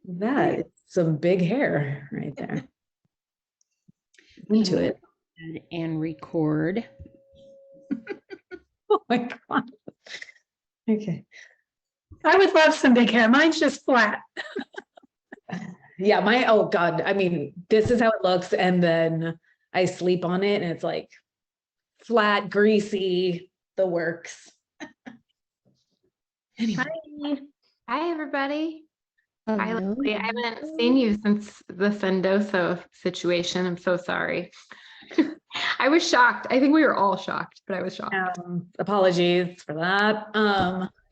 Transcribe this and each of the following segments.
That is some big hair right there. Into it. And record. Oh my God. Okay. I would love some big hair. Mine's just flat. Yeah, oh God. I mean, this is how it looks. And then I sleep on it and it's like flat, greasy, the works. Anyway. Hi, everybody. Hi, Hello. Leslie. I haven't seen you since the Sendoso situation. I'm so sorry. I was shocked. I think we were all shocked, but I was shocked. Apologies for that.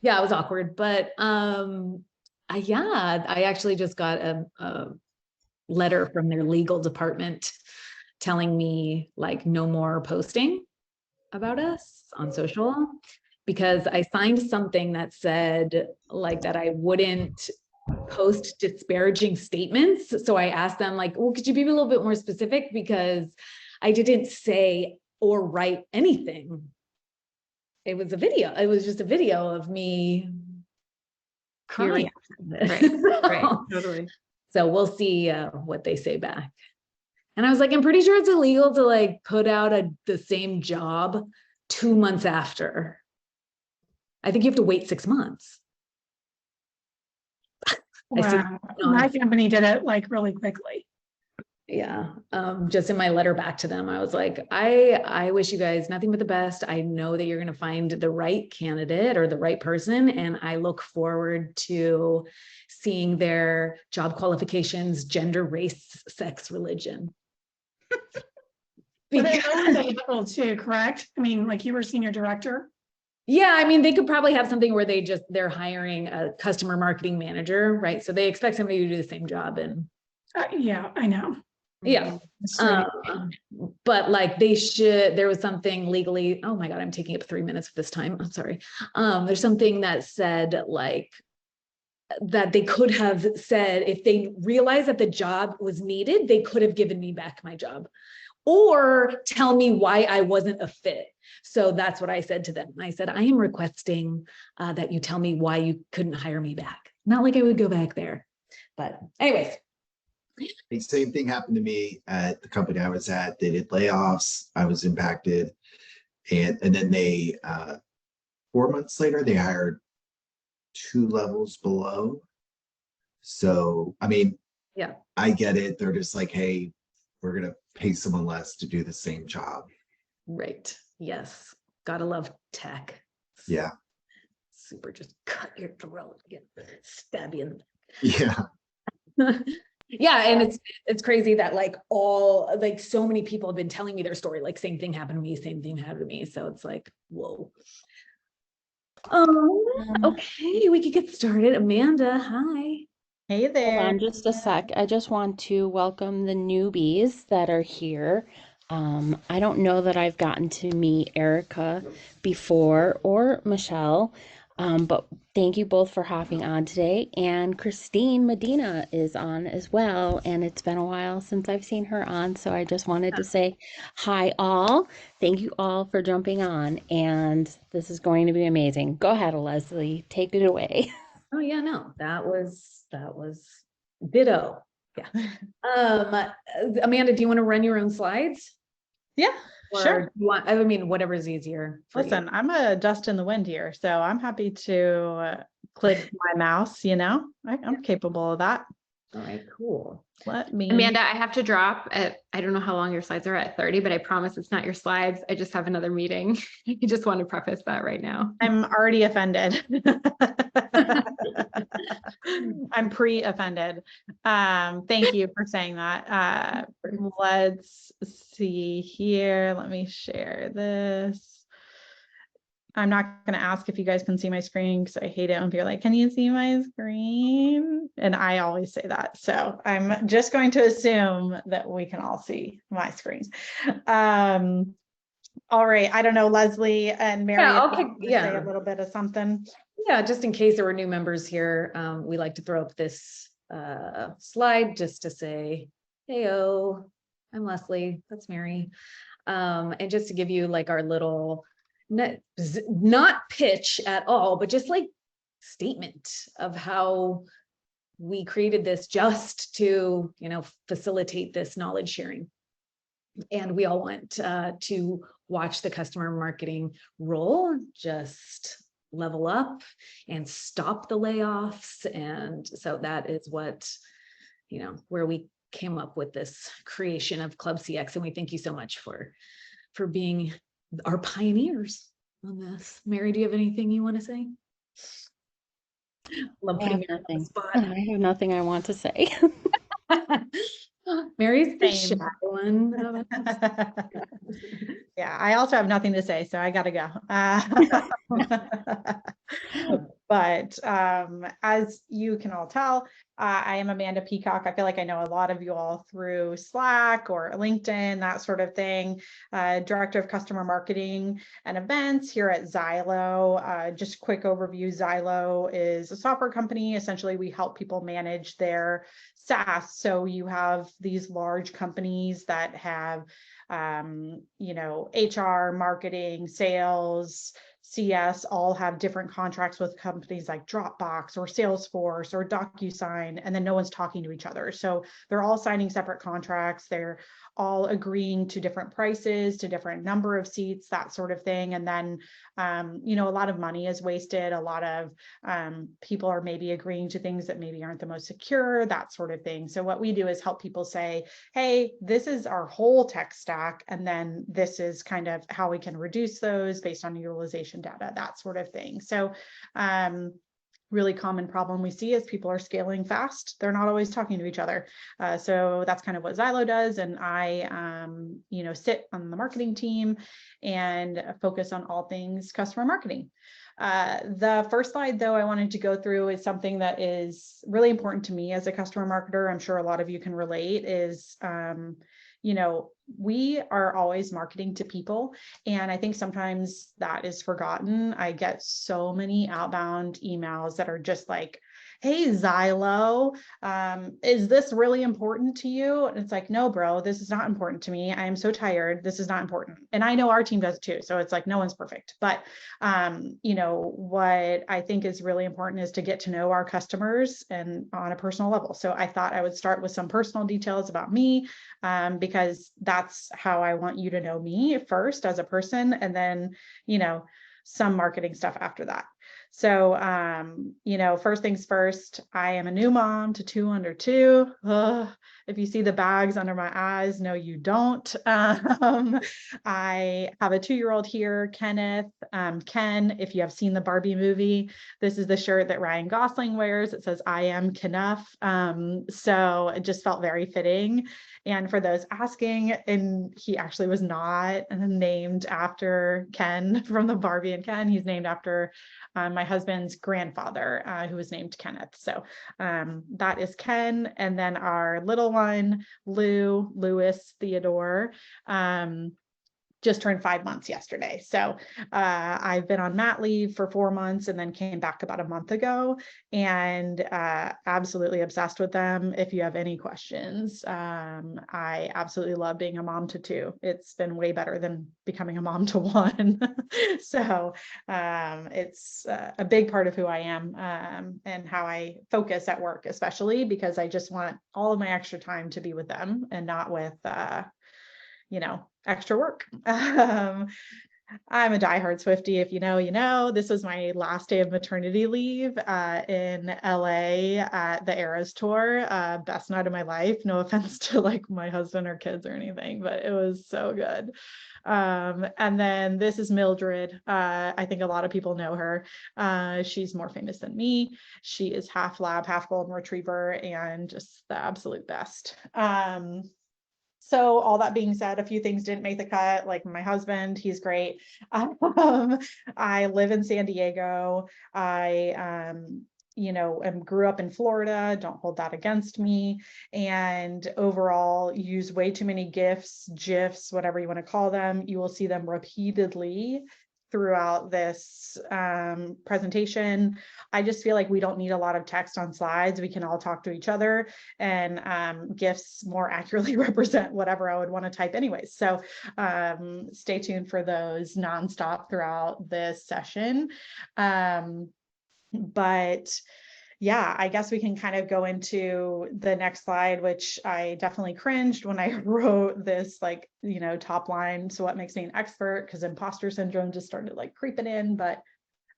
Yeah, it was awkward, but I actually just got a letter from their legal department telling me like no more posting about us on social, because I signed something that said like that I wouldn't post disparaging statements. So I asked them like, well, could you be a little bit more specific? Because I didn't say or write anything. It was a video. It was just a video of me crying. Right, totally. So we'll see what they say back. And I was like, I'm pretty sure it's illegal to like put out the same job 2 months after. I think you have to wait 6 months. Wow. My company did it like really quickly. Yeah. Just in my letter back to them, I was like, I wish you guys nothing but the best. I know that you're going to find the right candidate or the right person. And I look forward to seeing their job qualifications, gender, race, sex, religion. But they own the level too, correct? I mean, like you were senior director. Yeah, I mean, they could probably have something where they're hiring a customer marketing manager, right? So they expect somebody to do the same job. And yeah, I know. yeah. But like there was something legally, oh my God, I'm taking up 3 minutes of this time. I'm sorry. There's something that said like, that they could have said, if they realized that the job was needed, they could have given me back my job or tell me why I wasn't a fit. So that's what I said to them. I said, I am requesting that you tell me why you couldn't hire me back. Not like I would go back there. But anyways. The same thing happened to me at the company I was at. They did layoffs. I was impacted. And then they, 4 months later, they hired 2 levels below. So, I mean, yeah, I get it. They're just like, hey, we're going to pay someone less to do the same job. Right. Yes. Gotta love tech. Yeah. Super just cut your throat, stab you in Yeah. Yeah, and it's crazy that like so many people have been telling me their story, like same thing happened to me, same thing happened to me. So it's like, whoa. Okay, we could get started. Amanda, hi. Hey there. Hold on just a sec. I just want to welcome the newbies that are here. I don't know that I've gotten to meet Erica before or Michelle, but thank you both for hopping on today. And Christine Medina is on as well, and it's been a while since I've seen her on, so I just wanted to say hi all. Thank you all for jumping on, and this is going to be amazing. Go ahead, Leslie, take it away. Oh yeah, no, that was ditto. Yeah. Amanda, do you want to run your own slides? Yeah, sure. I mean, whatever's easier. Listen, I'm a dust in the wind here, so I'm happy to click my mouse, I'm capable of that. All right, cool. Amanda, I have to drop at, I don't know how long your slides are at 30, but I promise it's not your slides. I just have another meeting. I just want to preface that right now. I'm already offended. I'm pre-offended. Thank you for saying that. Let's see here. Let me share this. I'm not going to ask if you guys can see my screen because I hate it when people are like, can you see my screen? And I always say that. So I'm just going to assume that we can all see my screen. All right. I don't know, Leslie and Mary, say a little bit of something. Yeah, just in case there were new members here, we like to throw up this slide just to say, heyo, I'm Leslie, that's Mary. And just to give you like our little, not pitch at all, but just like statement of how we created this just to, facilitate this knowledge sharing. And we all want to watch the customer marketing role just level up and stop the layoffs. And so that is what, where we came up with this creation of Club CX. And we thank you so much for being our pioneers on this. Mary, do you have anything you want to say? Love I have putting you on the nothing. spot. I have nothing I want to say. Mary's the Same. shy one. Yeah, I also have nothing to say, so I gotta go. But as you can all tell, I am Amanda Peacock. I feel like I know a lot of you all through Slack or LinkedIn, that sort of thing. Director of Customer Marketing and Events here at Zylo. Just a quick overview, Zylo is a software company. Essentially, we help people manage their SaaS. So you have these large companies that have HR, marketing, sales, CS all have different contracts with companies like Dropbox or Salesforce or DocuSign, and then no one's talking to each other. So they're all signing separate contracts. They're all agreeing to different prices, to different number of seats, that sort of thing. And then, a lot of money is wasted. A lot of people are maybe agreeing to things that maybe aren't the most secure, that sort of thing. So what we do is help people say, hey, this is our whole tech stack, and then this is kind of how we can reduce those based on utilization data, that sort of thing. So really common problem we see is people are scaling fast. They're not always talking to each other. So that's kind of what Zylo does. And I, sit on the marketing team and focus on all things customer marketing. The first slide, though, I wanted to go through is something that is really important to me as a customer marketer. I'm sure a lot of you can relate is, we are always marketing to people. And I think sometimes that is forgotten. I get so many outbound emails that are just like, hey, Zylo, is this really important to you? And it's like, no, bro, this is not important to me. I am so tired. This is not important. And I know our team does too. So it's like, no one's perfect. But, what I think is really important is to get to know our customers and on a personal level. So I thought I would start with some personal details about me, because that's how I want you to know me first as a person. And then, some marketing stuff after that. So, first things first, I am a new mom to 2 under 2. Ugh, if you see the bags under my eyes, no, you don't. I have a 2-year-old here, Kenneth. Ken, if you have seen the Barbie movie, this is the shirt that Ryan Gosling wears. It says, I am Kenneth. So it just felt very fitting. And for those asking, and he actually was not named after Ken from the Barbie and Ken. He's named after my husband's grandfather, who was named Kenneth. So that is Ken. And then our little one, Lewis Theodore, just turned 5 months yesterday. So I've been on mat leave for 4 months and then came back about a month ago, and absolutely obsessed with them. If you have any questions, I absolutely love being a mom to 2. It's been way better than becoming a mom to 1. So it's a big part of who I am, and how I focus at work, especially because I just want all of my extra time to be with them and not with extra work. I'm a diehard Swiftie. If you know, you know. This was my last day of maternity leave in LA at the Eras tour. Best night of my life. No offense to like my husband or kids or anything, but it was so good. And then this is Mildred. I think a lot of people know her. She's more famous than me. She is half lab, half golden retriever, and just the absolute best. So all that being said, a few things didn't make the cut, like my husband, he's great. I live in San Diego. I, grew up in Florida. Don't hold that against me. And overall, use way too many GIFs, whatever you want to call them. You will see them repeatedly throughout this presentation. I just feel like we don't need a lot of text on slides. We can all talk to each other, and GIFs more accurately represent whatever I would want to type anyways. So stay tuned for those nonstop throughout this session. But yeah, I guess we can kind of go into the next slide, which I definitely cringed when I wrote this, like, top line. So what makes me an expert? Because imposter syndrome just started like creeping in, but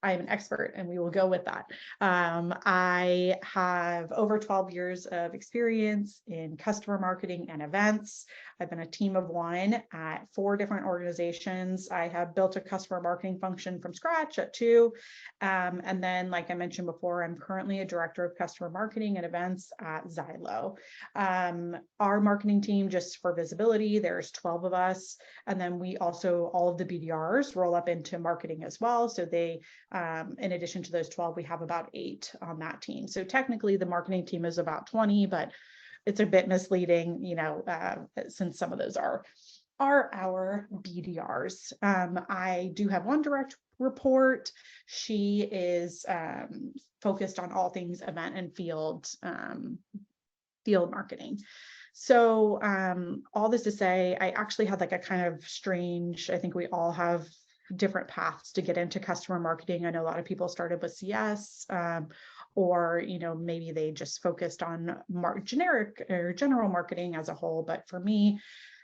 I am an expert and we will go with that. I have over 12 years of experience in customer marketing and events. I've been a team of one at 4 different organizations. I have built a customer marketing function from scratch at 2. And then, like I mentioned before, I'm currently a director of customer marketing and events at Zylo. Our marketing team, just for visibility, there's 12 of us. And then we also, all of the BDRs roll up into marketing as well. So they, in addition to those 12, we have about 8 on that team. So technically the marketing team is about 20, but it's a bit misleading, since some of those are our BDRs. I do have one direct report. She is focused on all things event and field marketing. So all this to say, I actually had like a kind of strange, I think we all have different paths to get into customer marketing. I know a lot of people started with CS, or maybe they just focused on generic or general marketing as a whole. But for me,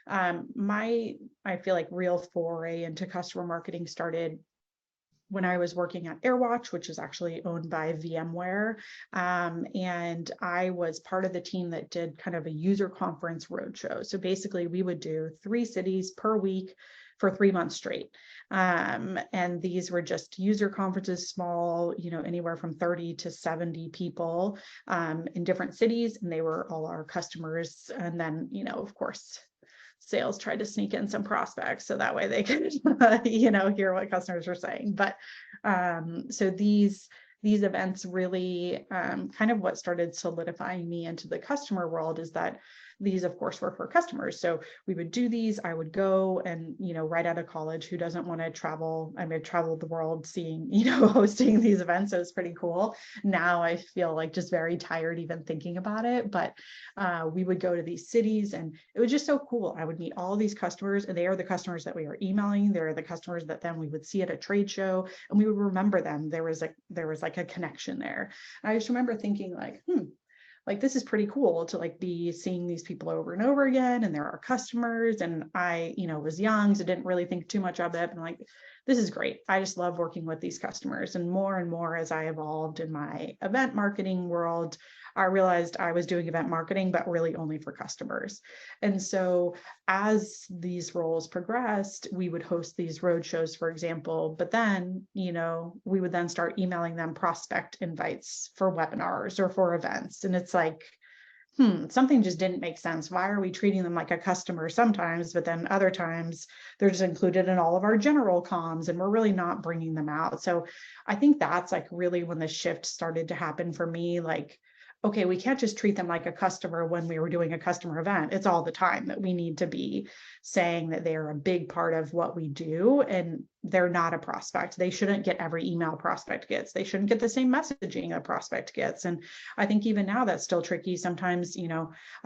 I feel like real foray into customer marketing started when I was working at AirWatch, which is actually owned by VMware. And I was part of the team that did kind of a user conference roadshow. So basically we would do 3 cities per week for 3 months straight. And these were just user conferences, small, anywhere from 30 to 70 people in different cities. And they were all our customers. And then, of course, sales tried to sneak in some prospects so that way they could hear what customers were saying. But so these events really kind of what started solidifying me into the customer world is that these, of course, were for customers. So we would do these. I would go and, right out of college, who doesn't want to travel? I mean, I've traveled the world seeing, hosting these events. So it's pretty cool. Now I feel like just very tired even thinking about it. But we would go to these cities and it was just so cool. I would meet all these customers and they are the customers that we are emailing. They're the customers that then we would see at a trade show and we would remember them. There was like a connection there. And I just remember thinking like, like this is pretty cool to like be seeing these people over and over again and they're our customers. And I, was young, so didn't really think too much of it. And like, this is great. I just love working with these customers. And more as I evolved in my event marketing world, I realized I was doing event marketing, but really only for customers. And so as these roles progressed, we would host these road shows, for example, but then, we would then start emailing them prospect invites for webinars or for events. And it's like, something just didn't make sense. Why are we treating them like a customer sometimes, but then other times they're just included in all of our general comms and we're really not bringing them out. So I think that's like really when the shift started to happen for me, like, okay, we can't just treat them like a customer when we were doing a customer event. It's all the time that we need to be saying that they are a big part of what we do and they're not a prospect. They shouldn't get every email prospect gets. They shouldn't get the same messaging a prospect gets. And I think even now that's still tricky. Sometimes, I don't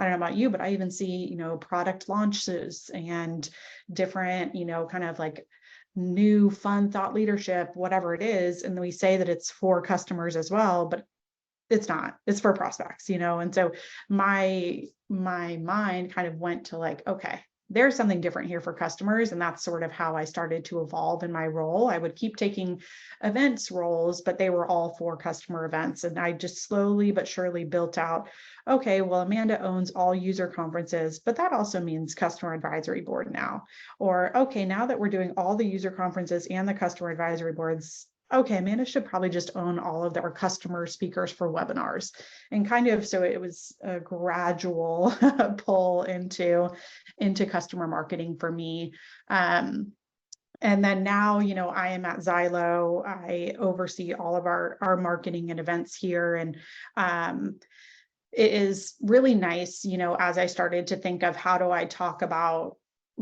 know about you, but I even see, product launches and different, kind of like new fun thought leadership, whatever it is. And we say that it's for customers as well, but it's not, it's for prospects, and so my mind kind of went to like, okay, there's something different here for customers. And that's sort of how I started to evolve in my role. I would keep taking events roles, but they were all for customer events. And I just slowly but surely built out, okay, well, Amanda owns all user conferences, but that also means customer advisory board now. Or, okay, now that we're doing all the user conferences and the customer advisory boards, okay, Amanda should probably just own all of our customer speakers for webinars. And kind of, so it was a gradual pull into customer marketing for me. And then now, I am at Zylo. I oversee all of our marketing and events here. And it is really nice, as I started to think of how do I talk about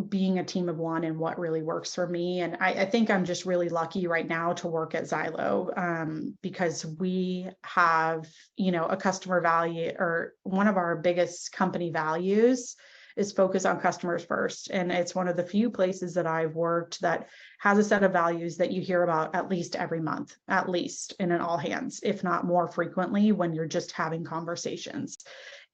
being a team of one and what really works for me. And I think I'm just really lucky right now to work at Zylo because we have, a customer value, or one of our biggest company values is focus on customers first. And it's one of the few places that I've worked that has a set of values that you hear about at least every month, at least in an all hands, if not more frequently when you're just having conversations.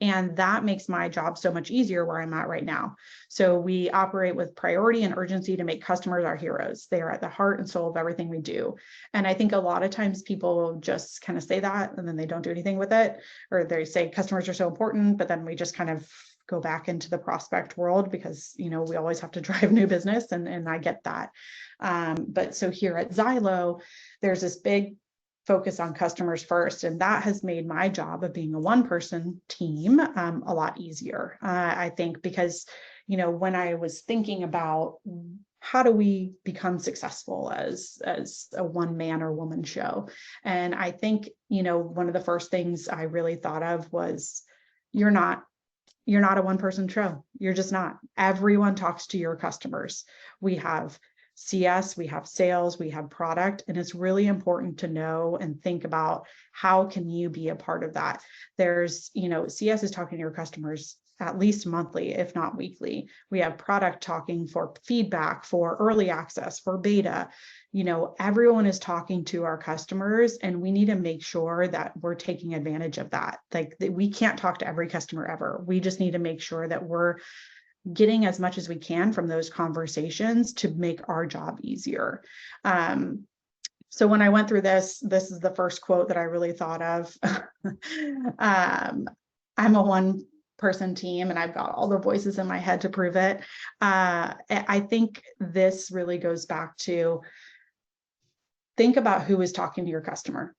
And that makes my job so much easier where I'm at right now. So we operate with priority and urgency to make customers our heroes. They are at the heart and soul of everything we do. And I think a lot of times people just kind of say that and then they don't do anything with it, or they say customers are so important, but then we just kind of go back into the prospect world because, you know, we always have to drive new business, and I get that. But so here at Zylo, there's this big focus on customers first, and that has made my job of being a one-person team a lot easier. I think because, you know, when I was thinking about how do we become successful as a one man or woman show, and I think, you know, one of the first things I really thought of was you're not a one-person show. You're just not. Everyone talks to your customers. We have CS, we have sales, we have product, and it's really important to know and think about how can you be a part of that. There's, you know, CS is talking to your customers at least monthly, if not weekly. We have product talking for feedback, for early access, for beta. You know, everyone is talking to our customers, and we need to make sure that we're taking advantage of that. Like, we can't talk to every customer ever. We just need to make sure that we're getting as much as we can from those conversations to make our job easier. So when I went through this is the first quote that I really thought of. I'm a one-person team, and I've got all the voices in my head to prove it. I think this really goes back to think about who is talking to your customer.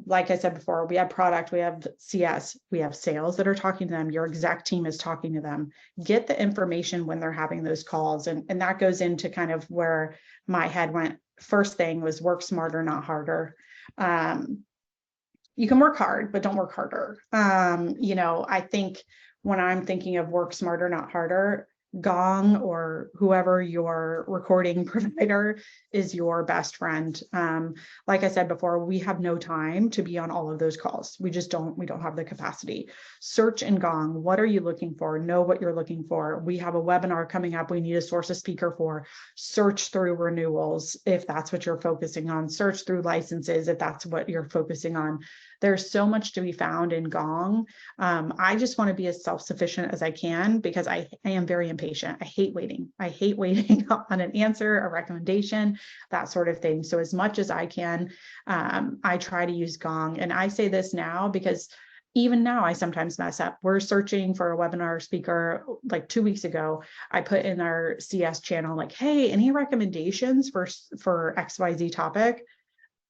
Like I said before, we have product, we have CS, we have sales that are talking to them. Your exec team is talking to them. Get the information when they're having those calls. And that goes into kind of where my head went. First thing was work smarter, not harder. You can work hard, but don't work harder. You know, I think when I'm thinking of work smarter, not harder, Gong or whoever your recording provider is your best friend. Like I said before, we have no time to be on all of those calls. We don't have the capacity. Search in Gong. What are you looking for? Know what you're looking for. We have a webinar coming up we need to source a speaker for. Search through renewals if that's what you're focusing on. Search through licenses if that's what you're focusing on. There's so much to be found in Gong. I just want to be as self-sufficient as I can because I am very impatient. I hate waiting. I hate waiting on an answer, a recommendation, that sort of thing. So as much as I can, I try to use Gong. And I say this now because even now I sometimes mess up. We're searching for a webinar speaker. Like 2 weeks ago, I put in our CS channel, like, hey, any recommendations for XYZ topic?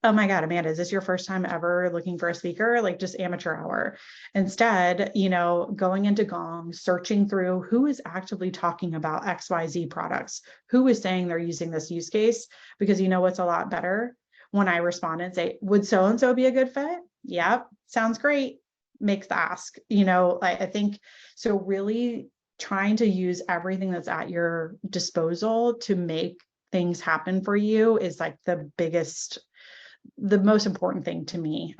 Oh my God, Amanda, is this your first time ever looking for a speaker? Like, just amateur hour. Instead, you know, going into Gong, searching through who is actively talking about XYZ products, who is saying they're using this use case, because you know what's a lot better? When I respond and say, would so-and-so be a good fit? Yep, sounds great. Makes the ask, you know, I think so. Really trying to use everything that's at your disposal to make things happen for you is like the most important thing to me.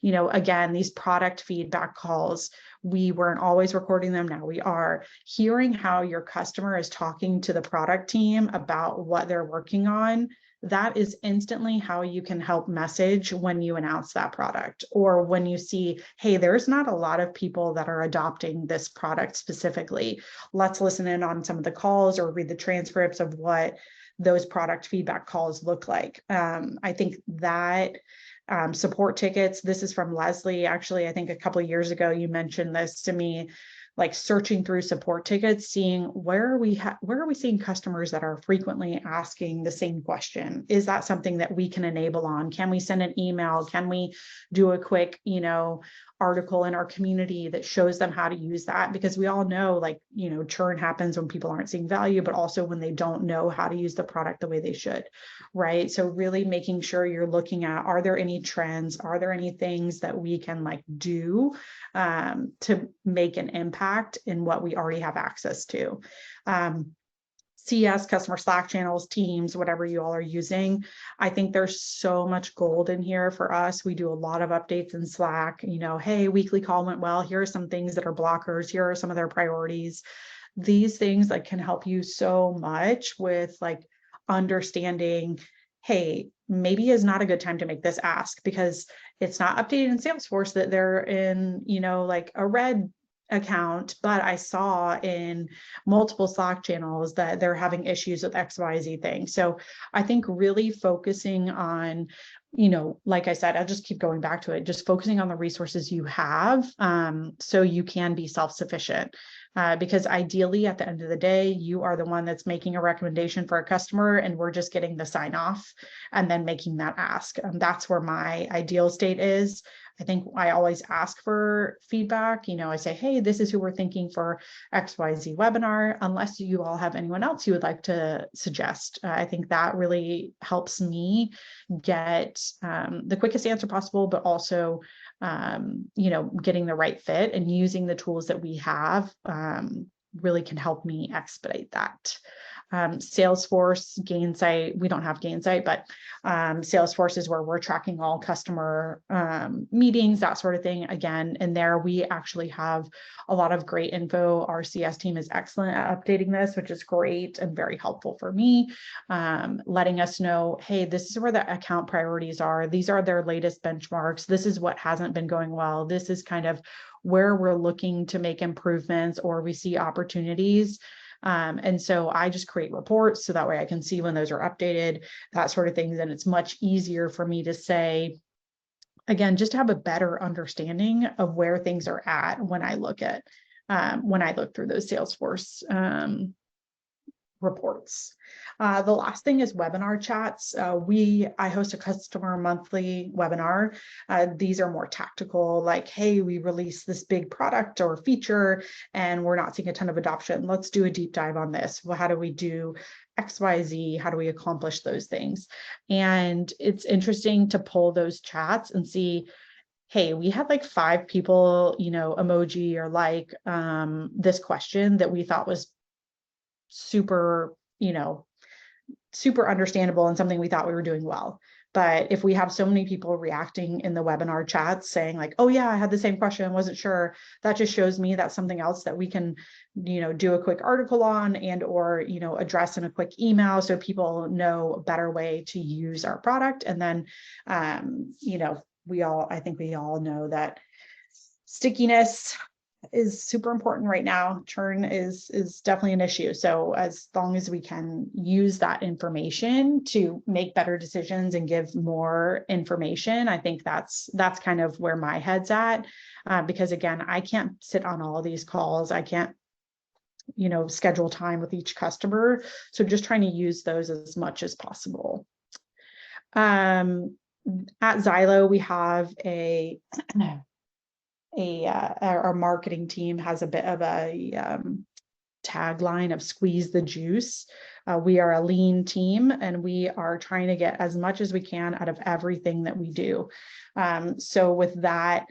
You know, again, these product feedback calls, we weren't always recording them. Now we are. Hearing how your customer is talking to the product team about what they're working on, that is instantly how you can help message when you announce that product, or when you see, hey, there's not a lot of people that are adopting this product specifically. Let's listen in on some of the calls or read the transcripts of what those product feedback calls look like. I think that support tickets, this is from Leslie. Actually, I think a couple of years ago, you mentioned this to me, like searching through support tickets, seeing where are we seeing customers that are frequently asking the same question? Is that something that we can enable on? Can we send an email? Can we do a quick, you know, article in our community that shows them how to use that? Because we all know, like, you know, churn happens when people aren't seeing value, but also when they don't know how to use the product the way they should, right? So really making sure you're looking at, are there any trends? Are there any things that we can like do to make an impact in what we already have access to? CS, customer Slack channels, Teams, whatever you all are using. I think there's so much gold in here for us. We do a lot of updates in Slack, hey, weekly call went well. Here are some things that are blockers. Here are some of their priorities. These things like can help you so much with like understanding, hey, maybe is not a good time to make this ask because it's not updated in Salesforce that they're in, like a red account, but I saw in multiple Slack channels that they're having issues with XYZ thing. So I think really focusing on, like I said, I'll just keep going back to it, just focusing on the resources you have, so you can be self-sufficient. Because ideally at the end of the day, you are the one that's making a recommendation for a customer and we're just getting the sign off and then making that ask. That's where my ideal state is. I think I always ask for feedback. I say, hey, this is who we're thinking for XYZ webinar, unless you all have anyone else you would like to suggest. I think that really helps me get the quickest answer possible, but also getting the right fit, and using the tools that we have really can help me expedite that. Salesforce, Gainsight, we don't have Gainsight, but Salesforce is where we're tracking all customer meetings, that sort of thing. Again, and there we actually have a lot of great info. Our CS team is excellent at updating this, which is great and very helpful for me, letting us know, hey, this is where the account priorities are. These are their latest benchmarks. This is what hasn't been going well. This is kind of where we're looking to make improvements or we see opportunities. And so I just create reports so that way I can see when those are updated, that sort of things. And it's much easier for me to say, again, just to have a better understanding of where things are at when I look through those Salesforce reports. The last thing is webinar chats. I host a customer monthly webinar. These are more tactical, like, hey, we released this big product or feature and we're not seeing a ton of adoption. Let's do a deep dive on this. Well, how do we do XYZ? How do we accomplish those things? And it's interesting to pull those chats and see, hey, we had like 5 people, emoji or like this question that we thought was super understandable and something we thought we were doing well. But if we have so many people reacting in the webinar chats saying like, oh yeah, I had the same question, wasn't sure, that just shows me that's something else that we can, do a quick article on and or, address in a quick email so people know a better way to use our product. And then, I think we all know that stickiness is super important right now. Churn is definitely an issue. So as long as we can use that information to make better decisions and give more information, I think that's kind of where my head's at. Because again, I can't sit on all these calls. I can't, schedule time with each customer. So just trying to use those as much as possible. At Zylo, we have our marketing team has a bit of a tagline of squeeze the juice. We are a lean team and we are trying to get as much as we can out of everything that we do. So with that,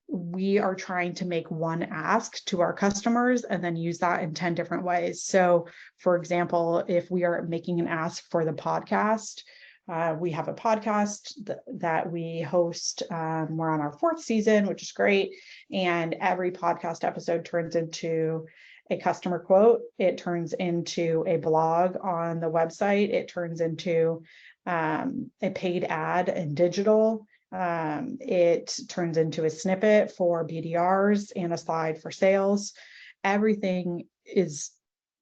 we are trying to make one ask to our customers and then use that in 10 different ways. So for example, if we are making an ask for the podcast, we have a podcast that we host. We're on our 4th season, which is great. And every podcast episode turns into a customer quote. It turns into a blog on the website. It turns into a paid ad in digital. It turns into a snippet for BDRs and a slide for sales. Everything is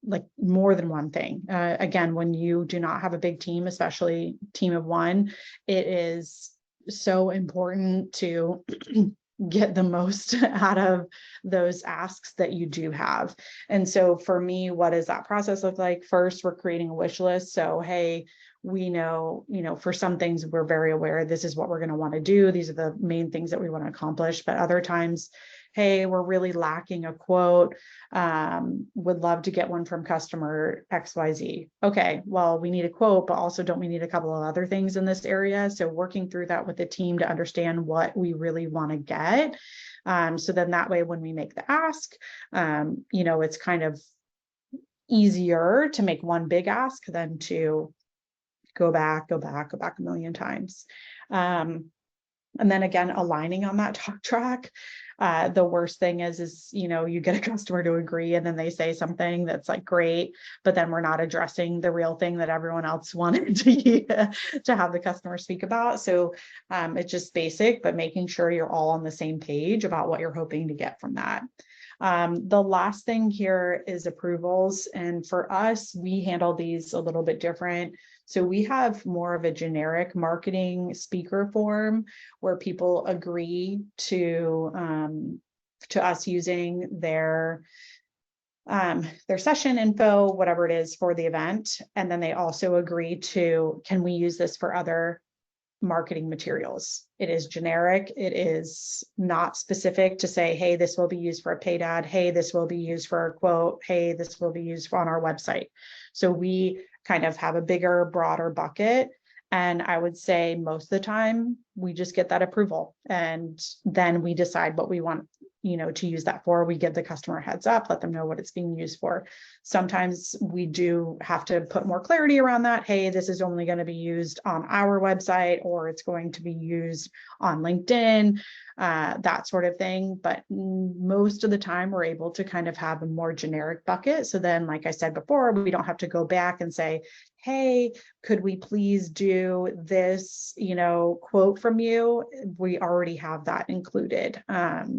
like more than one thing. Again, when you do not have a big team, especially team of one, it is so important to get the most out of those asks that you do have. And so for me, what does that process look like? First, we're creating a wish list. So, hey, we know, for some things we're very aware this is what we're going to want to do. These are the main things that we want to accomplish. But other times, hey, we're really lacking a quote. Would love to get one from customer XYZ. Okay, well, we need a quote, but also don't we need a couple of other things in this area? So working through that with the team to understand what we really want to get. So then that way, when we make the ask, it's kind of easier to make one big ask than to go back a million times. And then again, aligning on that talk track. The worst thing is, you know, you get a customer to agree and then they say something that's like great, but then we're not addressing the real thing that everyone else wanted to have the customer speak about. So it's just basic, but making sure you're all on the same page about what you're hoping to get from that. The last thing here is approvals. And for us, we handle these a little bit different. So we have more of a generic marketing speaker form where people agree to us using their session info, whatever it is for the event. And then they also agree to, can we use this for other marketing materials? It is generic. It is not specific to say, hey, this will be used for a paid ad. Hey, this will be used for a quote. Hey, this will be used on our website. So we kind of have a bigger, broader bucket. And I would say most of the time we just get that approval and then we decide what we want, you know, to use that for. We give the customer a heads up, let them know what it's being used for. Sometimes we do have to put more clarity around that. Hey, this is only going to be used on our website, or it's going to be used on LinkedIn, that sort of thing. But most of the time we're able to kind of have a more generic bucket. So then, like I said before, we don't have to go back and say, hey, could we please do this, you know, quote from you? We already have that included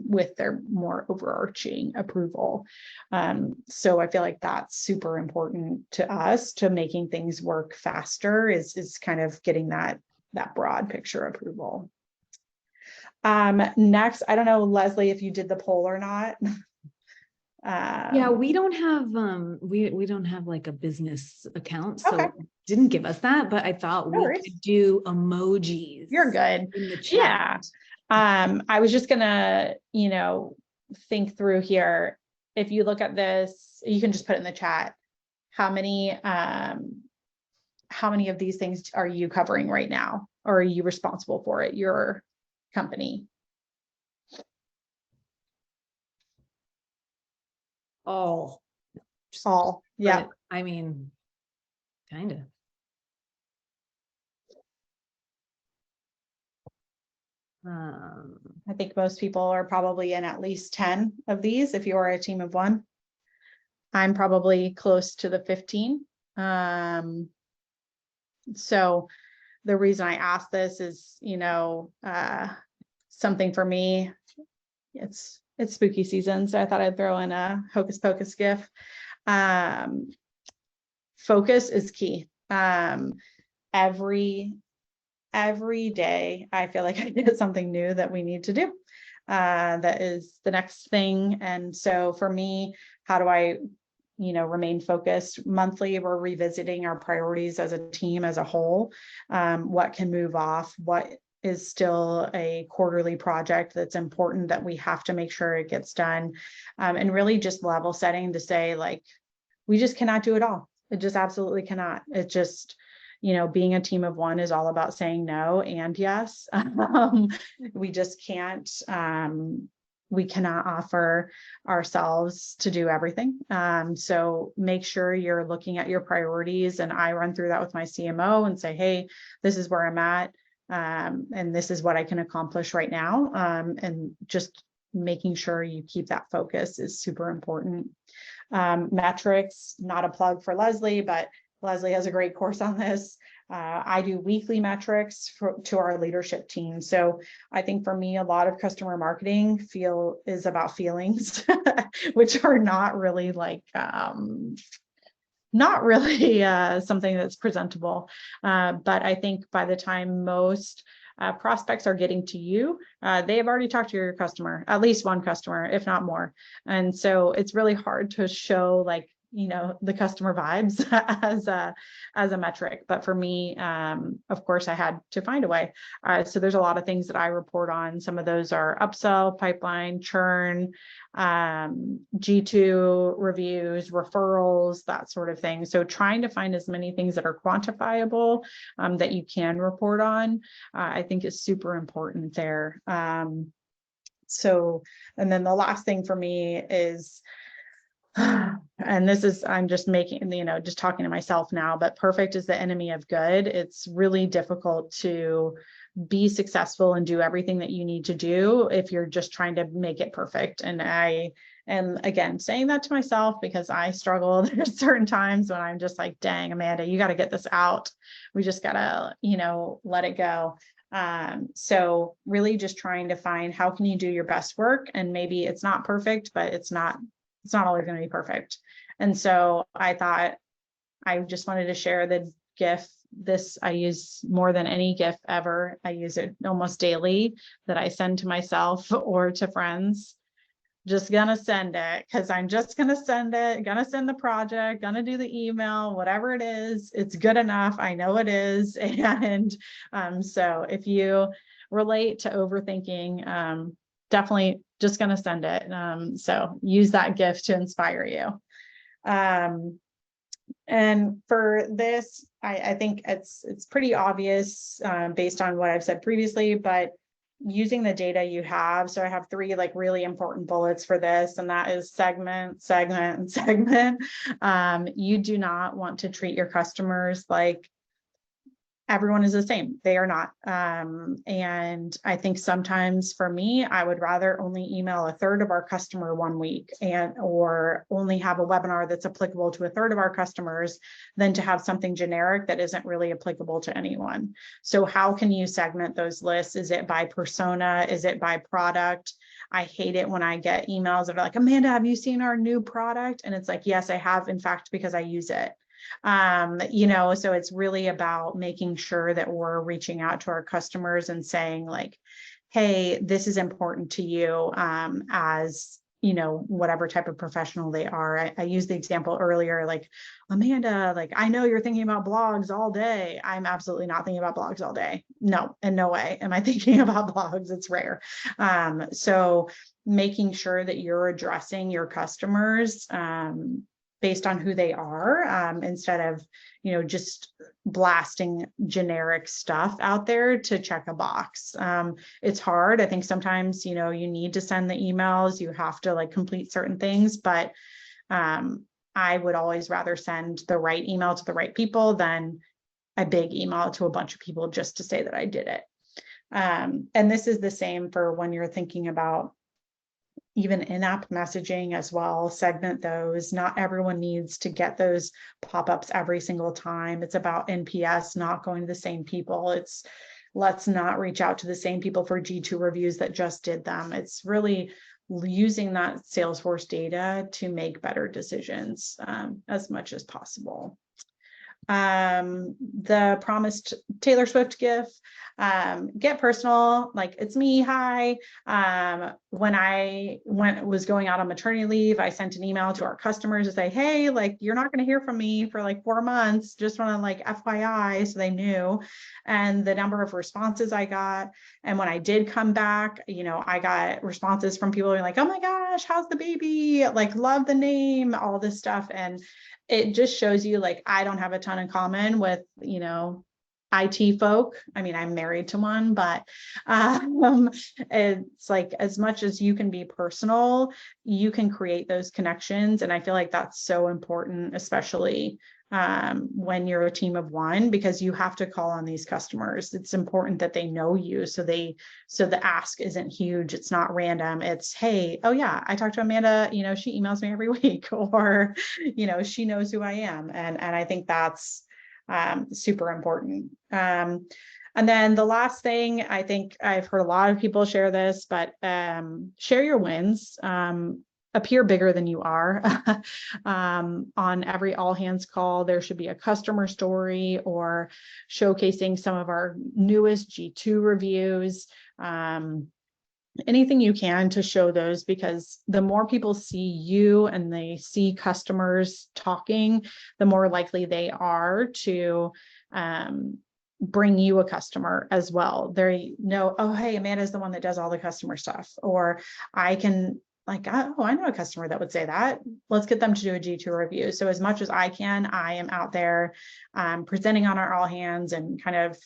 with their more overarching approval. So I feel like that's super important to us, to making things work faster, is kind of getting that broad picture approval. Next, I don't know, Leslie, if you did the poll or not. Yeah, we don't have we don't have like a business account, so Okay. didn't give us that, but I thought No we worries. could do emojis. You're good. In the chat. Yeah. I was just gonna, you know, think through here. If you look at this, you can just put it in the chat. How many of these things are you covering right now? Or are you responsible for at your company? All. All. Yeah. But, I mean, kind of. I think most people are probably in at least 10 of these if you are a team of one. I'm probably close to the 15. So the reason I asked this is, you know, something for me, it's spooky season, so I thought I'd throw in a hocus pocus gif. Focus is key. Every day I feel like I did something new that we need to do. That is the next thing. And so for me, how do I, you know, remain focused? Monthly, we're revisiting our priorities as a team as a whole. What can move off? What is still a quarterly project that's important that we have to make sure it gets done? And really just level setting to say, like, we just cannot do it all. It just absolutely cannot. It just, you know, being a team of one is all about saying no and yes. We just can't, we cannot offer ourselves to do everything. So make sure you're looking at your priorities, and I run through that with my CMO and say, hey, this is where I'm at. And this is what I can accomplish right now. And just making sure you keep that focus is super important. Metrics, not a plug for Leslie, but Leslie has a great course on this. I do weekly metrics to our leadership team. So I think for me, a lot of customer marketing is about feelings, which are not really like, something that's presentable. But I think by the time most prospects are getting to you, they have already talked to your customer, at least one customer, if not more. And so it's really hard to show, like, you know, the customer vibes as a metric. But for me, of course, I had to find a way. So there's a lot of things that I report on. Some of those are upsell, pipeline, churn, G2 reviews, referrals, that sort of thing. So trying to find as many things that are quantifiable that you can report on, I think is super important there. So, and then the last thing for me is and this is, I'm just making, just talking to myself now, but perfect is the enemy of good. It's really difficult to be successful and do everything that you need to do if you're just trying to make it perfect. And I am, again, saying that to myself because I struggle. There's certain times when I'm just like, dang, Amanda, you got to get this out. We just got to, let it go. So really just trying to find how can you do your best work, and maybe it's not perfect, but it's not always going to be perfect. And so I thought I just wanted to share the GIF. This I use more than any GIF ever. I use it almost daily, that I send to myself or to friends. Just gonna send it because I'm just gonna send it, gonna send the project, gonna do the email, whatever it is, it's good enough. I know it is. And so if you relate to overthinking, definitely just gonna send it. So use that GIF to inspire you. And for this, I think it's pretty obvious based on what I've said previously, but using the data you have. So I have 3 like really important bullets for this, and that is segment, segment, and segment. You do not want to treat your customers like everyone is the same. They are not. And I think sometimes for me, I would rather only email 1/3 of our customer one week or only have a webinar that's applicable to 1/3 of our customers than to have something generic that isn't really applicable to anyone. So how can you segment those lists? Is it by persona? Is it by product? I hate it when I get emails that are like, Amanda, have you seen our new product? And it's like, yes, I have, in fact, because I use it. So it's really about making sure that we're reaching out to our customers and saying like, hey, this is important to you, as whatever type of professional they are. I used the example earlier, like, Amanda, like, I know you're thinking about blogs all day. I'm absolutely not thinking about blogs all day. No, in no way am I thinking about blogs. It's rare. So making sure that you're addressing your customers, based on who they are, instead of, just blasting generic stuff out there to check a box. It's hard. I think sometimes, you need to send the emails, you have to like complete certain things, but I would always rather send the right email to the right people than a big email to a bunch of people just to say that I did it. And this is the same for when you're thinking about even in-app messaging as well. Segment those. Not everyone needs to get those pop-ups every single time. It's about NPS, not going to the same people. Let's not reach out to the same people for G2 reviews that just did them. It's really using that Salesforce data to make better decisions, as much as possible. The promised Taylor Swift GIF, get personal, like, it's me, hi. When I was going out on maternity leave, I sent an email to our customers to say, hey, like, you're not going to hear from me for like 4 months, just want to like FYI, so they knew. And the number of responses I got, and when I did come back, I got responses from people being like, oh my gosh, how's the baby, like, love the name, all this stuff. And it just shows you, like, I don't have a ton in common with, IT folk. I mean, I'm married to one, but it's like, as much as you can be personal, you can create those connections. And I feel like that's so important, especially when you're a team of one, because you have to call on these customers. It's important that they know you. So the ask isn't huge. It's not random. It's, hey, oh yeah, I talked to Amanda, she emails me every week, or, she knows who I am. And I think that's super important. And then the last thing, I think I've heard a lot of people share this, but share your wins. Appear bigger than you are. On every all hands call, there should be a customer story or showcasing some of our newest G2 reviews. Anything you can to show those, because the more people see you and they see customers talking, the more likely they are to bring you a customer as well. They know, oh, hey, Amanda's the one that does all the customer stuff, or I can, like, oh, I know a customer that would say that. Let's get them to do a G2 review. So as much as I can, I am out there presenting on our all hands and kind of,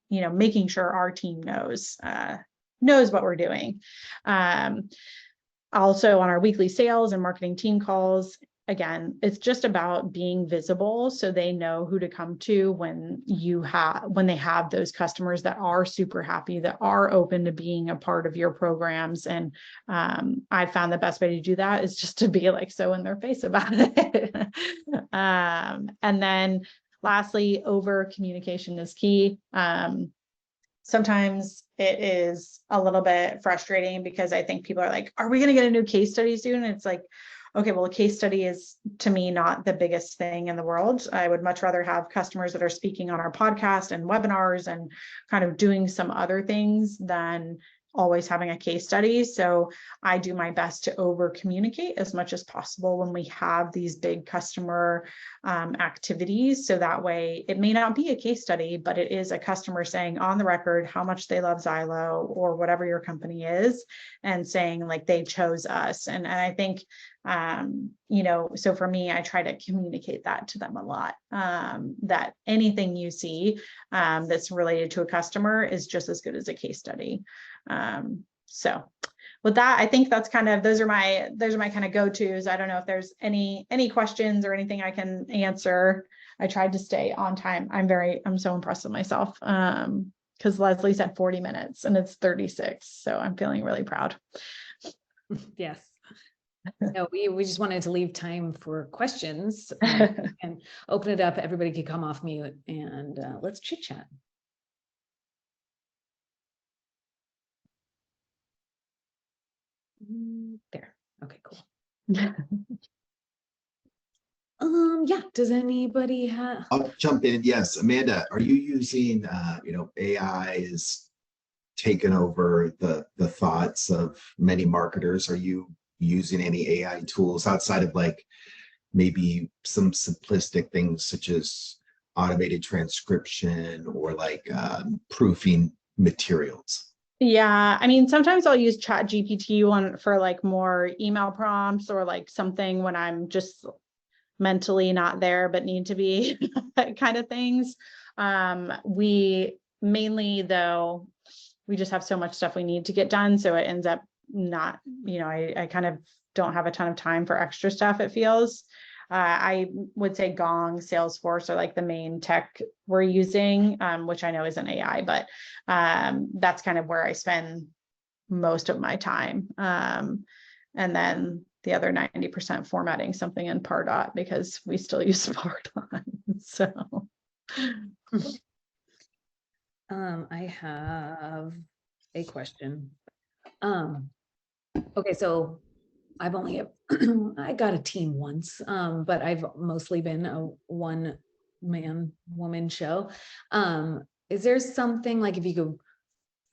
making sure our team knows what we're doing. also on our weekly sales and marketing team calls, again, it's just about being visible so they know who to come to when they have those customers that are super happy, that are open to being a part of your programs. And I found the best way to do that is just to be like so in their face about it. And then lastly, over communication is key. Sometimes it is a little bit frustrating because I think people are like, are we going to get a new case study soon? And it's like, okay, well, a case study is to me not the biggest thing in the world. I would much rather have customers that are speaking on our podcast and webinars and kind of doing some other things than always having a case study. So I do my best to over communicate as much as possible when we have these big customer activities. So that way it may not be a case study, but it is a customer saying on the record how much they love Zylo or whatever your company is, and saying like they chose us. And I think, so for me, I try to communicate that to them a lot, that anything you see that's related to a customer is just as good as a case study. So with that, I think that's kind of, those are my kind of go-tos. I don't know if there's any questions or anything I can answer. I tried to stay on time. I'm so impressed with myself. Because Leslie said 40 minutes and it's 36. So I'm feeling really proud. Yes. No, we just wanted to leave time for questions and open it up. Everybody could come off mute and let's chit chat. There. Okay, cool. Yeah. Does anybody have? I'll jump in. Yes, Amanda, are you using AI is taken over the thoughts of many marketers? Are you using any AI tools outside of like maybe some simplistic things such as automated transcription or like proofing materials? Yeah, I mean, sometimes I'll use Chat GPT for like more email prompts or like something when I'm just mentally not there but need to be kind of things. We mainly though, we just have so much stuff we need to get done. So it ends up not, I kind of don't have a ton of time for extra stuff, it feels. I would say Gong, Salesforce are like the main tech we're using, which I know isn't AI, but that's kind of where I spend most of my time. And then the other 90% formatting something in Pardot because we still use Pardot. So I have a question. Okay, so I've only I got a team once, but I've mostly been a one man woman show. Is there something like, if you could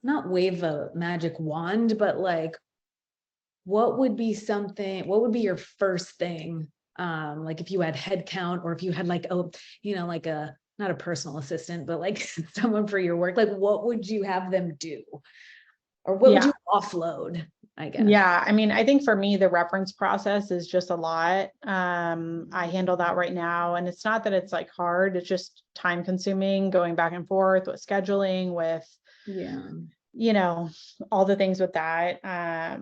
not wave a magic wand, but like, what would be your first thing? Like if you had headcount or if you had like like a, not a personal assistant, but like someone for your work, like what would you have them do? Or what would you offload, I guess? Yeah, I mean, I think for me, the reference process is just a lot. I handle that right now. And it's not that it's like hard, it's just time consuming, going back and forth with scheduling, with, all the things with that.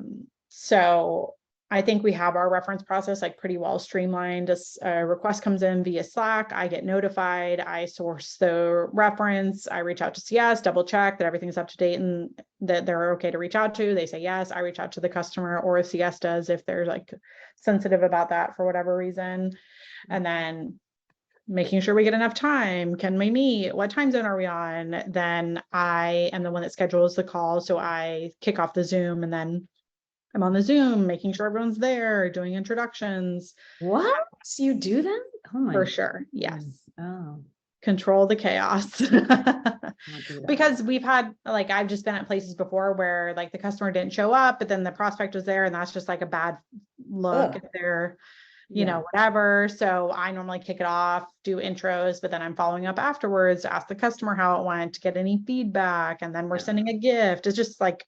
So I think we have our reference process like pretty well streamlined. As a request comes in via Slack, I get notified, I source the reference, I reach out to CS, double check that everything's up to date and that they're okay to reach out to. They say yes, I reach out to the customer, or CS does if they're like sensitive about that for whatever reason. And then making sure we get enough time. Can we meet? What time zone are we on? Then I am the one that schedules the call. So I kick off the Zoom and then I'm on the Zoom, making sure everyone's there, doing introductions. What? You do that? Oh my. For sure. Yes. Oh. Control the chaos. Because we've had, like, I've just been at places before where like the customer didn't show up, but then the prospect was there and that's just like a bad look at their, whatever. So I normally kick it off, do intros, but then I'm following up afterwards, ask the customer how it went, to get any feedback. And then we're sending a gift. It's just like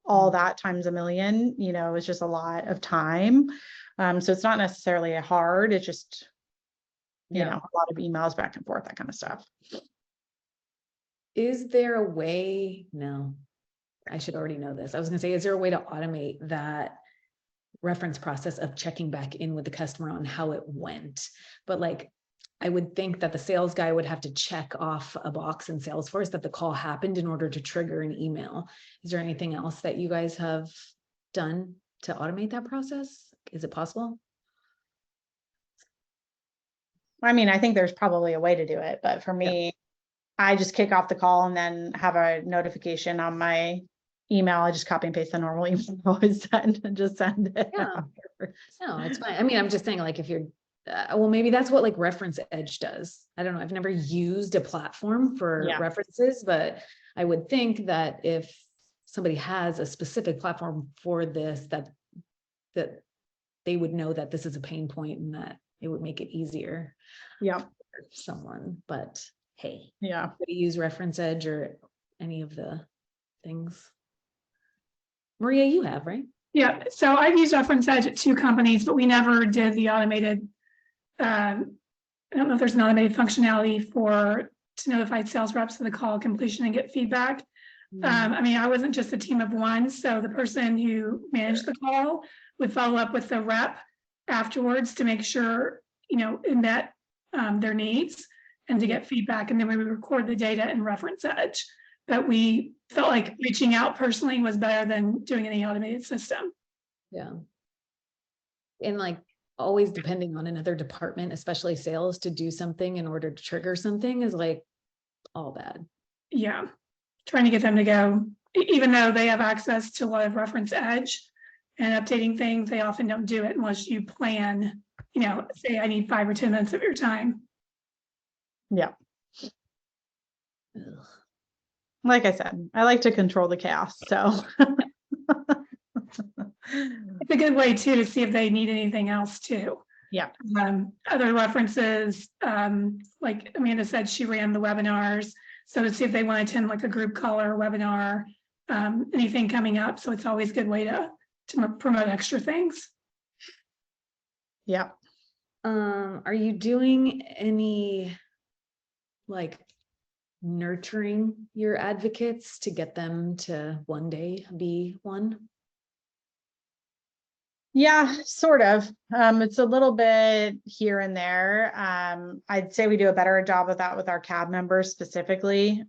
all that times a million, is just a lot of time. So it's not necessarily hard. It's just, a lot of emails back and forth, that kind of stuff. Is there a way? No, I should already know this. I was gonna say, is there a way to automate that reference process of checking back in with the customer on how it went. But like, I would think that the sales guy would have to check off a box in Salesforce that the call happened in order to trigger an email. Is there anything else that you guys have done to automate that process? Is it possible? I mean, I think there's probably a way to do it, but for me, I just kick off the call and then have a notification on my email. I just copy and paste the normal email I always send and just send it. Yeah. No, it's fine. I mean, I'm just saying, like, if you're, well, maybe that's what like Reference Edge does. I don't know. I've never used a platform for Yeah. references, but I would think that if somebody has a specific platform for this, that they would know that this is a pain point and that it would make it easier Yeah. for someone. But hey, Yeah. do you use Reference Edge or any of the things? Maria, you have, right? Yeah, so I've used Reference Edge at 2 companies, but we never did the automated, I don't know if there's an automated functionality to notify sales reps of the call completion and get feedback. I mean, I wasn't just a team of 1, so the person who managed the call would follow up with the rep afterwards to make sure, it met their needs and to get feedback. And then we would record the data in Reference Edge. But we felt like reaching out personally was better than doing any automated system. Yeah. And like always depending on another department, especially sales, to do something in order to trigger something is like all bad. Yeah. Trying to get them to go, even though they have access to a lot of Reference Edge and updating things, they often don't do it unless you plan, say I need 5 or 10 minutes of your time. Yeah. Ugh. Like I said, I like to control the chaos. So It's a good way too, to see if they need anything else too. Yeah. Other references, like Amanda said, she ran the webinars. So to see if they want to attend like a group call or a webinar, anything coming up. So it's always a good way to promote extra things. yeah. Are you doing any like nurturing your advocates to get them to one day be one? Yeah, sort of. It's a little bit here and there. I'd say we do a better job of that with our cab members specifically.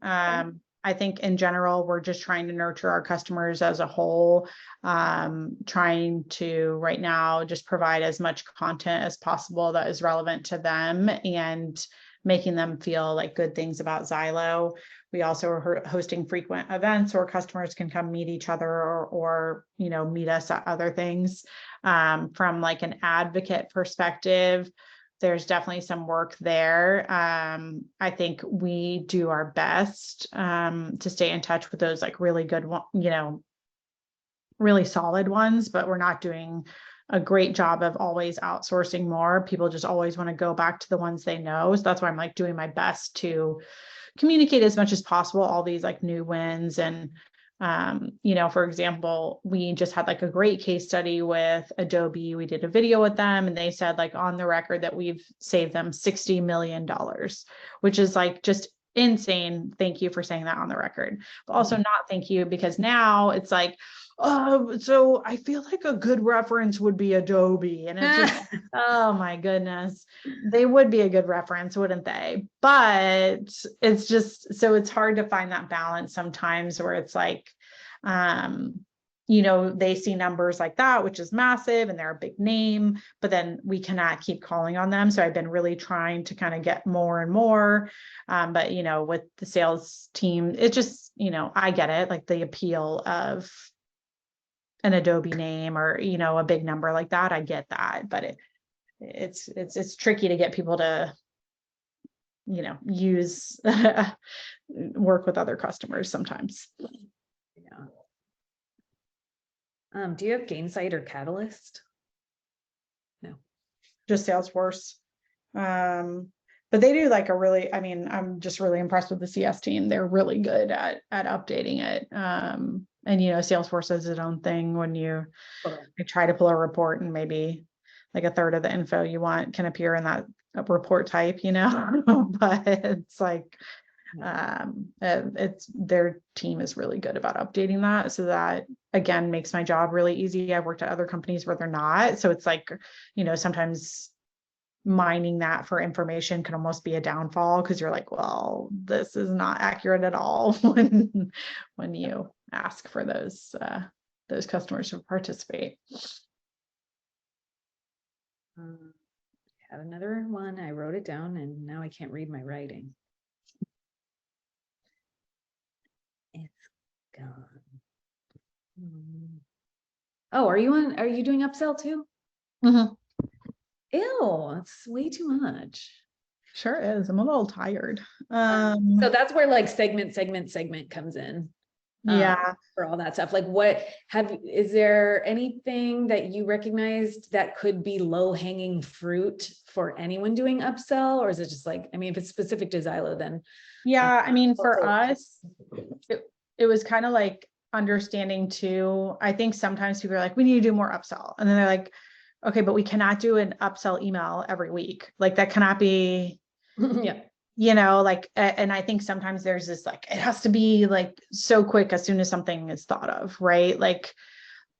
I think in general, we're just trying to nurture our customers as a whole, trying to right now just provide as much content as possible that is relevant to them and making them feel like good things about Zylo. We also are hosting frequent events where customers can come meet each other or meet us at other things. From like an advocate perspective, there's definitely some work there. I think we do our best to stay in touch with those like really good, really solid ones, but we're not doing a great job of always outsourcing more. People just always want to go back to the ones they know. So that's why I'm like doing my best to communicate as much as possible, all these like new wins. And, for example, we just had like a great case study with Adobe. We did a video with them and they said like on the record that we've saved them $60 million, which is like just insane. Thank you for saying that on the record, but also not thank you, because now it's like, so I feel like a good reference would be Adobe. And it's just, oh my goodness, they would be a good reference, wouldn't they? But it's just, so it's hard to find that balance sometimes where it's like, they see numbers like that, which is massive and they're a big name, but then we cannot keep calling on them. So I've been really trying to kind of get more and more. But, with the sales team, it just, I get it, like the appeal of an Adobe name or, a big number like that. I get that, but it's tricky to get people to, use, work with other customers sometimes. Yeah. Do you have Gainsight or Catalyst? No. Just Salesforce. But they do like I'm just really impressed with the CS team. They're really good at updating it. And Salesforce has its own thing when you try to pull a report and maybe like a third of the info you want can appear in that report type, but it's like, It's their team is really good about updating that. So that again makes my job really easy. I've worked at other companies where they're not. So it's like, sometimes mining that for information can almost be a downfall because you're like, well, this is not accurate at all when you ask for those customers to participate. Have another one. I wrote it down and now I can't read my writing. It's gone. Oh, are you doing upsell too? Mm-hmm. Ew, it's way too much. Sure is. I'm a little tired. So that's where like segment comes in. Yeah. For all that stuff. Like is there anything that you recognized that could be low hanging fruit for anyone doing upsell? Or is it just like, I mean, if it's specific to Zylo, then. Yeah. I mean, for also- us, it was kind of like understanding too. I think sometimes people are like, we need to do more upsell. And then they're like, okay, but we cannot do an upsell email every week. Like that cannot be, Yeah. like, and I think sometimes there's this, like, it has to be like so quick as soon as something is thought of, right? Like,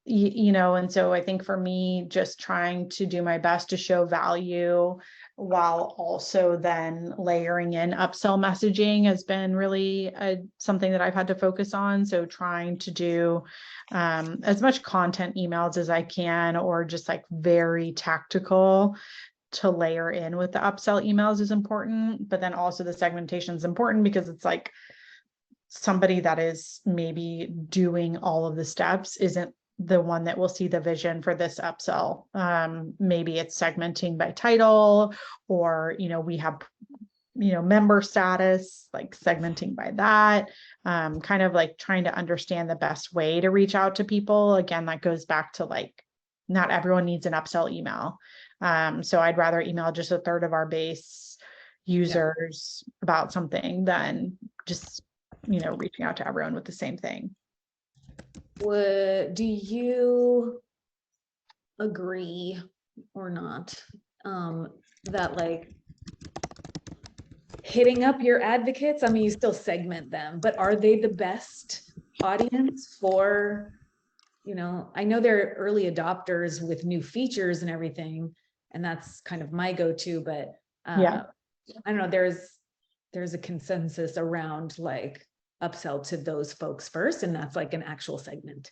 and so I think for me, just trying to do my best to show value while also then layering in upsell messaging has been really something that I've had to focus on. So trying to do as much content emails as I can, or just like very tactical to layer in with the upsell emails is important. But then also the segmentation is important because it's like somebody that is maybe doing all of the steps isn't the one that will see the vision for this upsell. Maybe it's segmenting by title, or, we have, member status, like segmenting by that, kind of like trying to understand the best way to reach out to people. Again, that goes back to like, not everyone needs an upsell email. So I'd rather email just a third of our base users about something than just, reaching out to everyone with the same thing. Do you agree or not that like hitting up your advocates, I mean, you still segment them, but are they the best audience for, I know they're early adopters with new features and everything, and that's kind of my go-to, but I don't know, there's a consensus around like upsell to those folks first, and that's like an actual segment.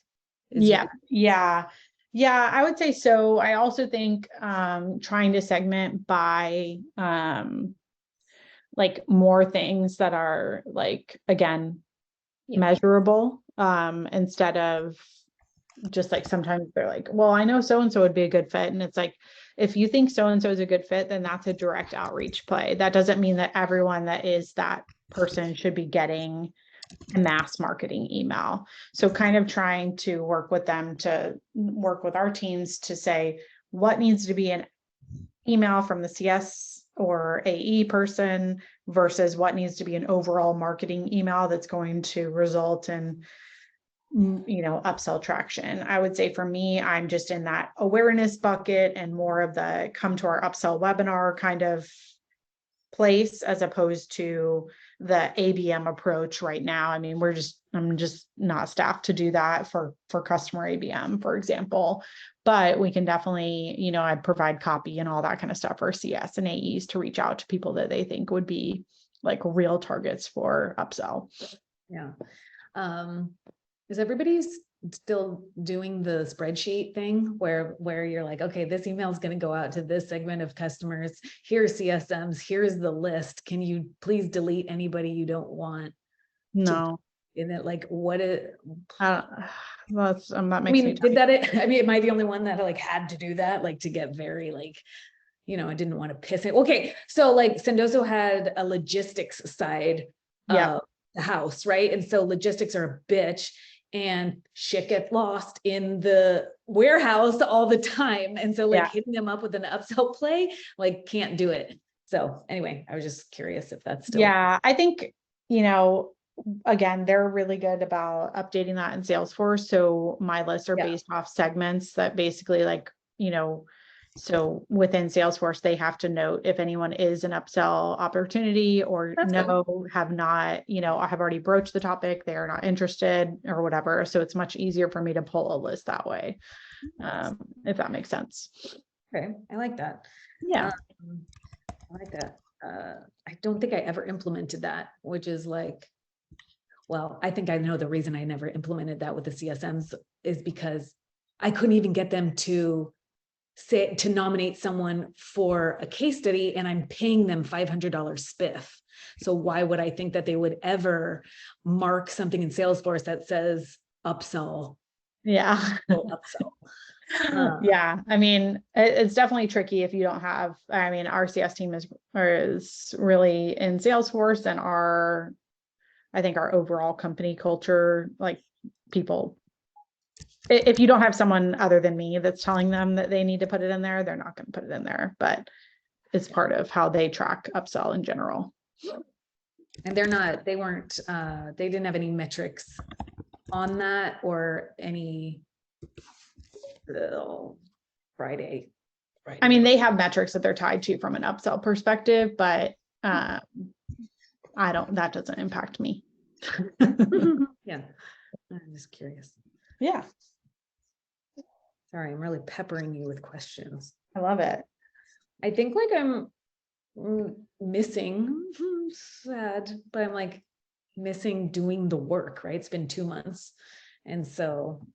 Yeah, I would say so. I also think trying to segment by like more things that are like, again, measurable, instead of just like, sometimes they're like, well, I know so-and-so would be a good fit. And it's like, if you think so-and-so is a good fit, then that's a direct outreach play. That doesn't mean that everyone that is that person should be getting a mass marketing email. So kind of trying to work with them, to work with our teams to say what needs to be an email from the CS or AE person versus what needs to be an overall marketing email that's going to result in, upsell traction. I would say for me, I'm just in that awareness bucket and more of the come to our upsell webinar kind of place, as opposed to the ABM approach right now. I mean, I'm just not staffed to do that for customer ABM, for example, but we can definitely, I provide copy and all that kind of stuff for CS and AEs to reach out to people that they think would be like real targets for upsell. Yeah. Is everybody still doing the spreadsheet thing where you're like, okay, this email is going to go out to this segment of customers. Here's CSMs. Here's the list. Can you please delete anybody you don't want? No. And then like, what it? That makes me am I the only one that like had to do that? Like to get very like, I didn't want to piss it. Okay. So like Sendoso had a logistics side of the house, right? And so logistics are a bitch. And shit gets lost in the warehouse all the time. And so like hitting them up with an upsell play, like can't do it. So anyway, I was just curious if that's still. Yeah, I think, again, they're really good about updating that in Salesforce. So my lists are based off segments that basically like, So within Salesforce, they have to note if anyone is an upsell opportunity or That's good. no, have not, have already broached the topic, they are not interested or whatever. So it's much easier for me to pull a list that way, if that makes sense. Okay, I like that. Yeah. I like that. I don't think I ever implemented that, which is like, well, I think I know the reason I never implemented that with the CSMs is because I couldn't even get them to nominate someone for a case study, and I'm paying them $500 spiff. So why would I think that they would ever mark something in Salesforce that says upsell? Yeah. Upsell. Yeah, I mean, it's definitely tricky if you don't have, I mean, our CS team is really in Salesforce, and I think our overall company culture, like people, if you don't have someone other than me that's telling them that they need to put it in there, they're not going to put it in there, but it's part of how they track upsell in general. And they didn't have any metrics on that or any Friday. I mean, they have metrics that they're tied to from an upsell perspective, but that doesn't impact me. Yeah, I'm just curious. Yeah, Sorry, I'm really peppering you with questions. I love it. I think like I'm missing, sad, but I'm like missing doing the work, right? It's been 2 months. And so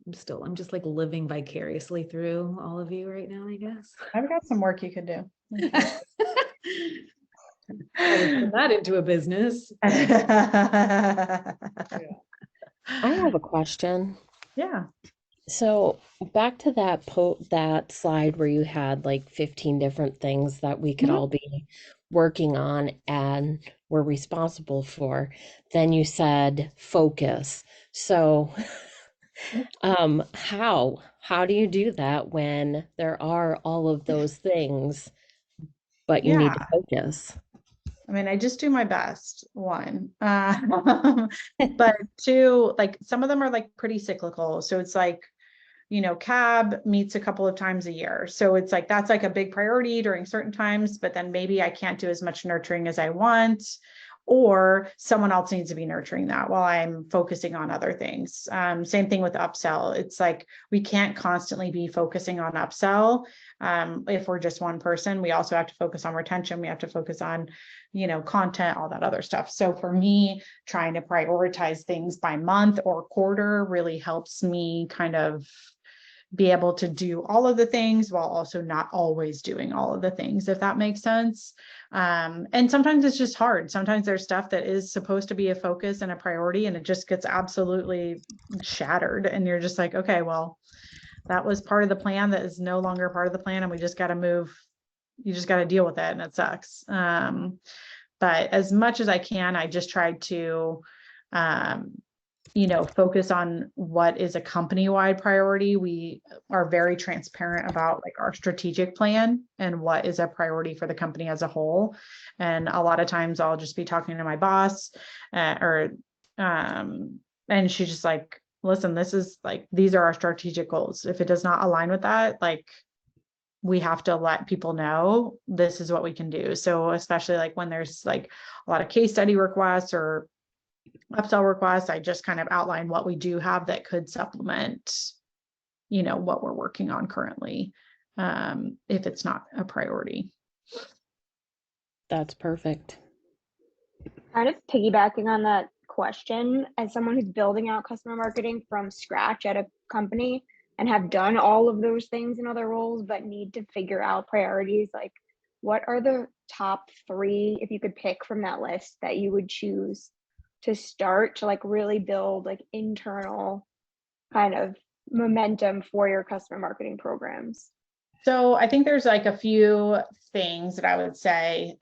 I'm just like living vicariously through all of you right now, I guess. I've got some work you could do. I would turn that into a business. I have a question. Yeah. So back to that slide where you had like 15 different things that we could all be working on and we're responsible for. Then you said focus. So how do you do that when there are all of those things, but you need to focus? I mean, I just do my best, one. But two, like some of them are like pretty cyclical. So it's like, CAB meets a couple of times a year. So it's like, that's like a big priority during certain times, but then maybe I can't do as much nurturing as I want, or someone else needs to be nurturing that while I'm focusing on other things. Same thing with upsell. It's like, we can't constantly be focusing on upsell. If we're just one person, we also have to focus on retention. We have to focus on, content, all that other stuff. So for me, trying to prioritize things by month or quarter really helps me kind of be able to do all of the things while also not always doing all of the things, if that makes sense. And sometimes it's just hard. Sometimes there's stuff that is supposed to be a focus and a priority, and it just gets absolutely shattered. And you're just like, okay, well, that was part of the plan that is no longer part of the plan, and we just got to move. You just got to deal with it, and it sucks. But as much as I can, I just try to focus on what is a company-wide priority. We are very transparent about like our strategic plan and what is a priority for the company as a whole. And a lot of times I'll just be talking to my boss and she's just like, listen, this is like, these are our strategic goals. If it does not align with that, like, we have to let people know this is what we can do. So especially like when there's like a lot of case study requests or upsell requests, I just kind of outline what we do have that could supplement, what we're working on currently, if it's not a priority. That's perfect. Kind of piggybacking on that question, as someone who's building out customer marketing from scratch at a company and have done all of those things in other roles, but need to figure out priorities, like what are the top 3, if you could pick from that list, that you would choose to start to like really build like internal kind of momentum for your customer marketing programs? So I think there's like a few things that I would say.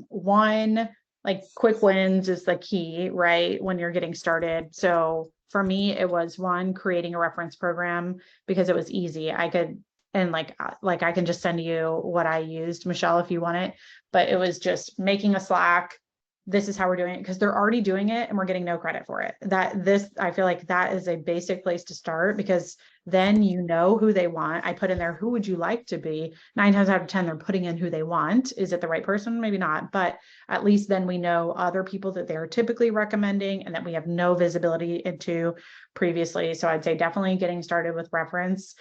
One, like quick wins is the key, right? When you're getting started. So for me, it was one, creating a reference program, because it was easy. I could, and like I can just send you what I used, Michelle, if you want it, but it was just making a Slack, this is how we're doing it, because they're already doing it and we're getting no credit for it. I feel like that is a basic place to start, because then you know who they want. I put in there, who would you like to be? 9 times out of 10, they're putting in who they want. Is it the right person? Maybe not, but at least then we know other people that they're typically recommending and that we have no visibility into previously. So I'd say definitely getting started with reference.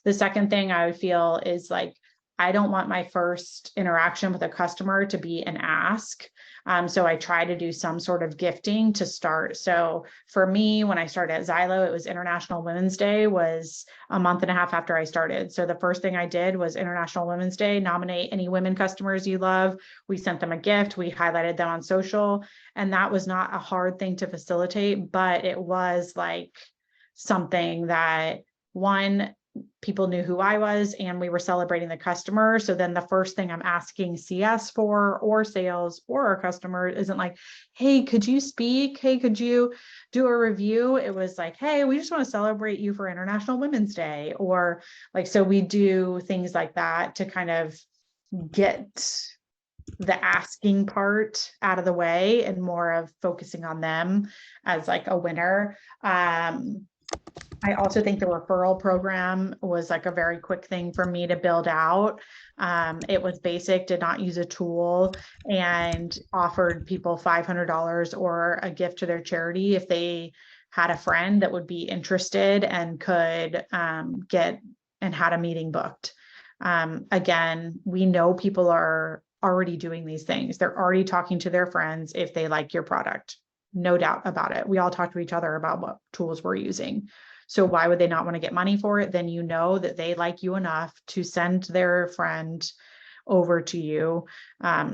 The second thing I would feel is like, I don't want my first interaction with a customer to be an ask. So I try to do some sort of gifting to start. So for me, when I started at Zylo, it was International Women's Day was a month and a half after I started. So the first thing I did was International Women's Day, nominate any women customers you love. We sent them a gift. We highlighted them on social. And that was not a hard thing to facilitate, but it was like something that, one, people knew who I was and we were celebrating the customer. So then the first thing I'm asking CS for, or sales, or our customer isn't like, hey, could you speak? Hey, could you do a review? It was like, hey, we just want to celebrate you for International Women's Day. Or like, so we do things like that to kind of get the asking part out of the way and more of focusing on them as like a winner. I also think the referral program was like a very quick thing for me to build out. It was basic, did not use a tool, and offered people $500 or a gift to their charity if they had a friend that would be interested and could get and had a meeting booked. Again, we know people are already doing these things. They're already talking to their friends if they like your product. No doubt about it. We all talk to each other about what tools we're using. So why would they not want to get money for it? Then you know that they like you enough to send their friend over to you.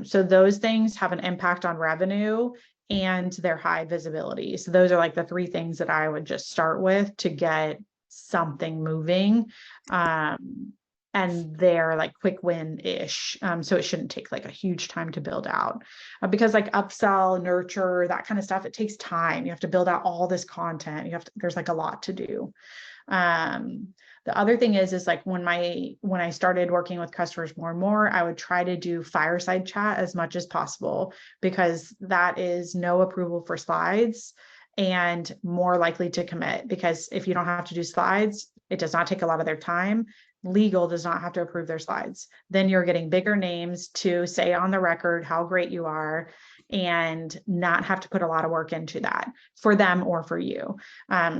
So those things have an impact on revenue and their high visibility. So those are like the 3 things that I would just start with to get something moving. And they're like quick win-ish. So it shouldn't take like a huge time to build out, because like upsell, nurture, that kind of stuff, it takes time. You have to build out all this content. There's like a lot to do. The other thing is like when I started working with customers more and more, I would try to do fireside chat as much as possible, because that is no approval for slides and more likely to commit, because if you don't have to do slides, it does not take a lot of their time. Legal does not have to approve their slides. Then you're getting bigger names to say on the record how great you are and not have to put a lot of work into that for them or for you.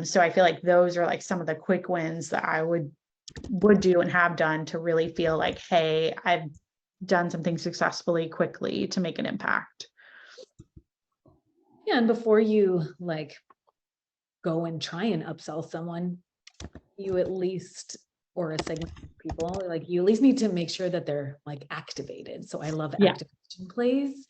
So I feel like those are like some of the quick wins that I would do and have done to really feel like, hey, I've done something successfully quickly to make an impact. Yeah, and before you like go and try and upsell someone, you at least, or a segment of people, like you at least need to make sure that they're like activated. So I love activation plays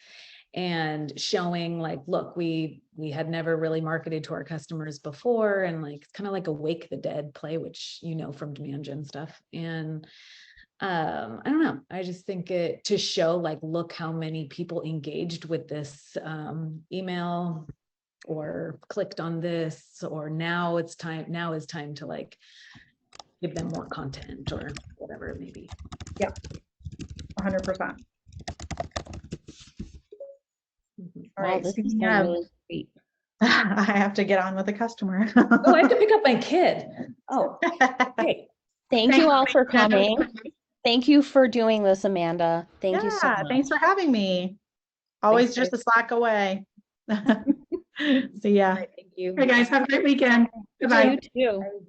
and showing like, look, we had never really marketed to our customers before, and like it's kind of like a wake the dead play, which you know from demand gen stuff. And I don't know, I just think it to show like, look how many people engaged with this email or clicked on this, or now is time to like give them more content or whatever it may be. Yeah, 100%. All right, this is speaking of, really great. I have to get on with the customer. Oh, I have to pick up my kid. Oh, hey. Thank you all for coming. Thank you for doing this, Amanda. Thank you so much. Thanks for having me. Always just a Slack away. See ya. Thank you. Hey guys, have a great weekend. Goodbye. You too.